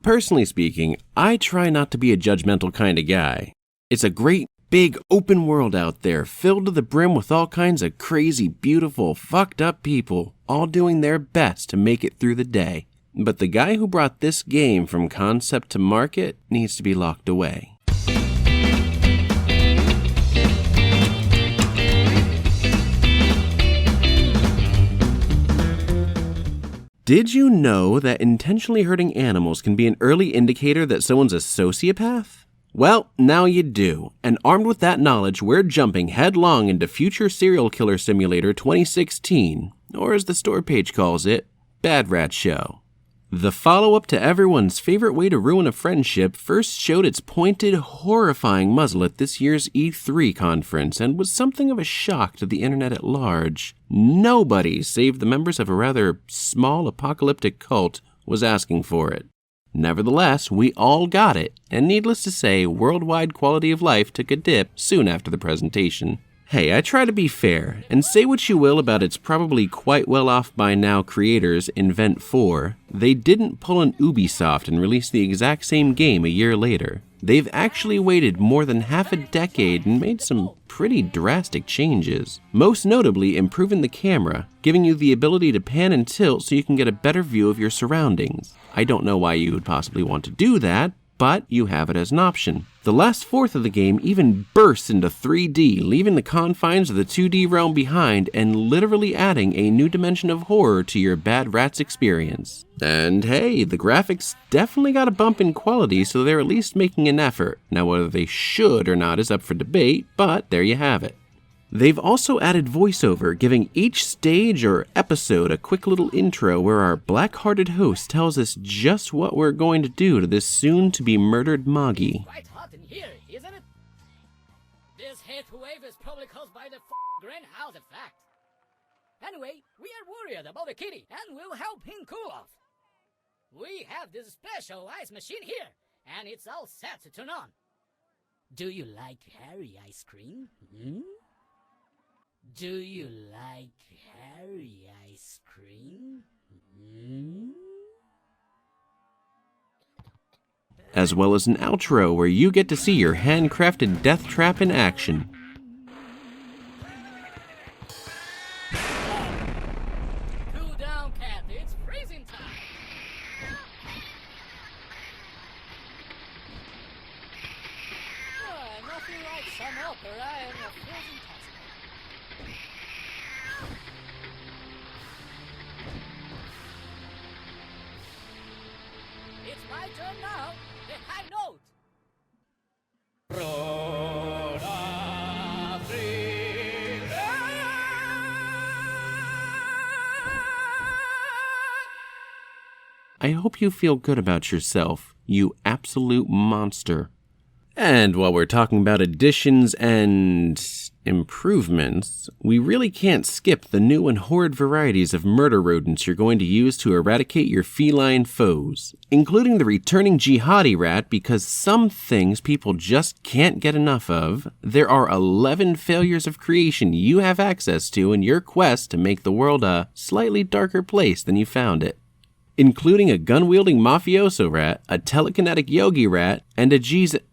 Personally speaking, I try not to be a judgmental kind of guy. It's a great, big, open world out there, filled to the brim with all kinds of crazy, beautiful, fucked up people, all doing their best to make it through the day. But the guy who brought this game from concept to market needs to be locked away. Did you know that intentionally hurting animals can be an early indicator that someone's a sociopath? Well, now you do. And armed with that knowledge, we're jumping headlong into Future Serial Killer Simulator 2016, or as the store page calls it, Bad Rat Show. The follow-up to everyone's favorite way to ruin a friendship first showed its pointed, horrifying muzzle at this year's E3 conference and was something of a shock to the internet at large. Nobody, save the members of a rather small apocalyptic cult, was asking for it. Nevertheless, we all got it, and needless to say, worldwide quality of life took a dip soon after the presentation. Hey, I try to be fair, and say what you will about its probably quite well off by now creators, Invent 4, they didn't pull an Ubisoft and release the exact same game a year later. They've actually waited more than half a decade and made some pretty drastic changes. Most notably, improving the camera, giving you the ability to pan and tilt so you can get a better view of your surroundings. I don't know why you would possibly want to do that, but you have it as an option. The last fourth of the game even bursts into 3D, leaving the confines of the 2D realm behind and literally adding a new dimension of horror to your Bad Rats experience. And hey, the graphics definitely got a bump in quality, so they're at least making an effort. Now whether they should or not is up for debate, but there you have it. They've also added voiceover, giving each stage or episode a quick little intro where our black-hearted host tells us just what we're going to do to this soon-to-be-murdered Moggy. Quite hot in here, isn't it? This heat wave is probably caused by the greenhouse effect. Anyway, we are worried about the kitty and we'll help him cool off. We have this special ice machine here, and it's all set to turn on. Do you like hairy ice cream? Do you like hairy ice cream? As well as an outro where you get to see your handcrafted death trap in action. Cool down, cat. It's freezing time. Nothing like some opera and a frozen castle. It's my turn now. The high note. I hope you feel good about yourself, you absolute monster. And while we're talking about additions and improvements, we really can't skip the new and horrid varieties of murder rodents you're going to use to eradicate your feline foes, including the returning jihadi rat because some things people just can't get enough of. There are 11 failures of creation you have access to in your quest to make the world a slightly darker place than you found it, including a gun-wielding mafioso rat, a telekinetic yogi rat, and a Jeebus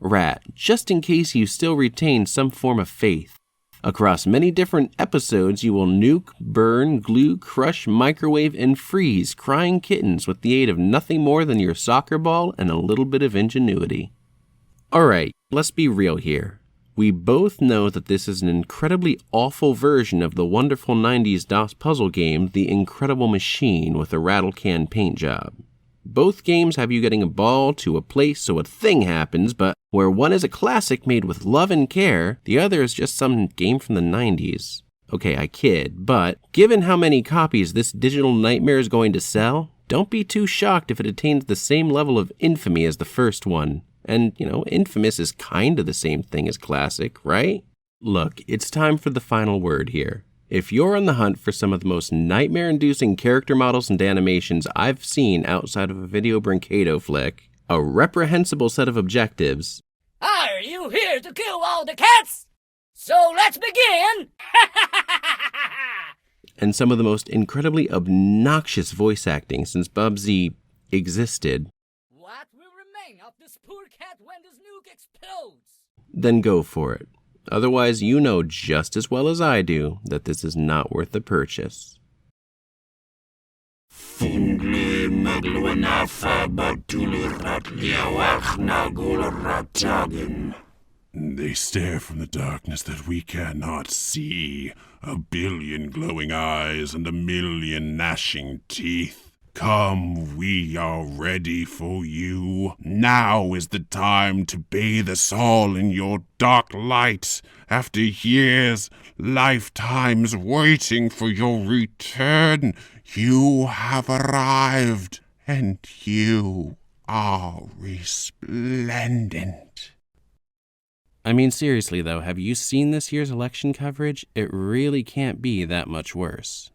rat, just in case you still retain some form of faith. Across many different episodes, you will nuke, burn, glue, crush, microwave, and freeze crying kittens with the aid of nothing more than your soccer ball and a little bit of ingenuity. Alright, let's be real here. We both know that this is an incredibly awful version of the wonderful 90s DOS puzzle game, The Incredible Machine, with a rattle can paint job. Both games have you getting a ball to a place so a thing happens, but where one is a classic made with love and care, the other is just some game from the 90s. Okay, I kid, but given how many copies this digital nightmare is going to sell, don't be too shocked if it attains the same level of infamy as the first one. And, infamous is kind of the same thing as classic, right? Look, it's time for the final word here. If you're on the hunt for some of the most nightmare-inducing character models and animations I've seen outside of a Video Brincado flick, a reprehensible set of objectives... Are you here to kill all the cats? So let's begin! and some of the most incredibly obnoxious voice acting since Bubsy existed, What will remain of this poor cat when this nuke explodes? then go for it. Otherwise, you know just as well as I do that this is not worth the purchase. They stare from the darkness that we cannot see, 1,000,000,000 glowing eyes and 1,000,000 gnashing teeth. Come, we are ready for you. Now is the time to bathe us all in your dark light. After years, lifetimes waiting for your return, you have arrived, and you are resplendent. I mean, seriously though, have you seen this year's election coverage? It really can't be that much worse.